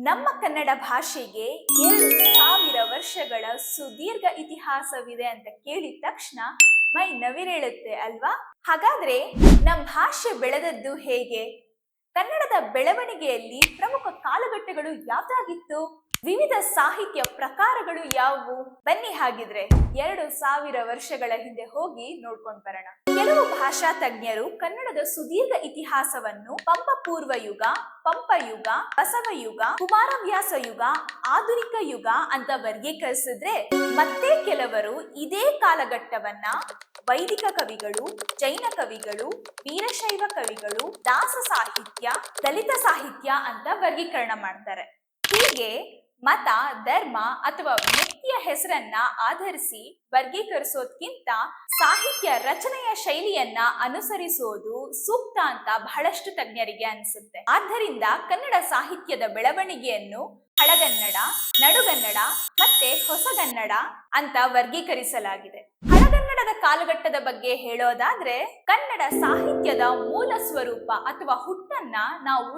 ನಮ್ಮ ಕನ್ನಡ ಭಾಷೆಗೆ 2000 ವರ್ಷಗಳ ಸುದೀರ್ಘ ಇತಿಹಾಸವಿದೆ ಅಂತ ಕೇಳಿದ ತಕ್ಷಣ ಮೈ ನವಿರೇಳುತ್ತೆ ಅಲ್ವಾ? ಹಾಗಾದ್ರೆ ನಮ್ಮ ಭಾಷೆ ಬೆಳೆದದ್ದು ಹೇಗೆ? ಕನ್ನಡದ ಬೆಳವಣಿಗೆಯಲ್ಲಿ ಪ್ರಮುಖ ಕಾಲಘಟ್ಟಗಳು ಯಾವ್ದಾಗಿತ್ತು? ವಿವಿಧ ಸಾಹಿತ್ಯ ಪ್ರಕಾರಗಳು ಯಾವುವು? ಬನ್ನಿ ಹಾಗಿದ್ರೆ 2000 ವರ್ಷಗಳ ಹಿಂದೆ ಹೋಗಿ ನೋಡ್ಕೊಂಡ್ ಬರೋಣ. ಕೆಲವು ಭಾಷಾ ತಜ್ಞರು ಕನ್ನಡದ ಸುದೀರ್ಘ ಇತಿಹಾಸವನ್ನು ಪಂಪ ಪೂರ್ವ ಯುಗ, ಪಂಪ ಯುಗ, ಬಸವ ಯುಗ, ಕುಮಾರವ್ಯಾಸ ಯುಗ, ಆಧುನಿಕ ಯುಗ ಅಂತ ವರ್ಗೀಕರಿಸಿದ್ರೆ, ಮತ್ತೆ ಕೆಲವರು ಇದೇ ಕಾಲಘಟ್ಟವನ್ನ ವೈದಿಕ ಕವಿಗಳು, ಜೈನ ಕವಿಗಳು, ವೀರಶೈವ ಕವಿಗಳು, ದಾಸ ಸಾಹಿತ್ಯ, ದಲಿತ ಸಾಹಿತ್ಯ ಅಂತ ವರ್ಗೀಕರಣ ಮಾಡ್ತಾರೆ. ಹೀಗೆ ಮತ, ಧರ್ಮ ಅಥವಾ ವ್ಯಕ್ತಿಯ ಹೆಸರನ್ನ ಆಧರಿಸಿ ವರ್ಗೀಕರಿಸೋದ್ಕಿಂತ ಸಾಹಿತ್ಯ ರಚನೆಯ ಶೈಲಿಯನ್ನ ಅನುಸರಿಸೋದು ಸೂಕ್ತ ಅಂತ ಬಹಳಷ್ಟು ತಜ್ಞರಿಗೆ ಅನಿಸುತ್ತೆ. ಆದ್ದರಿಂದ ಕನ್ನಡ ಸಾಹಿತ್ಯದ ಬೆಳವಣಿಗೆಯನ್ನು ಹಳಗನ್ನಡ, ನಡುಗನ್ನಡ ಮತ್ತೆ ಹೊಸಗನ್ನಡ ಅಂತ ವರ್ಗೀಕರಿಸಲಾಗಿದೆ. ಹಳಗನ್ನಡದ ಕಾಲಘಟ್ಟದ ಬಗ್ಗೆ ಹೇಳೋದಾದ್ರೆ, ಕನ್ನಡ ಸಾಹಿತ್ಯದ ಮೂಲ ಸ್ವರೂಪ ಅಥವಾ ಹುಟ್ಟನ್ನ ನಾವು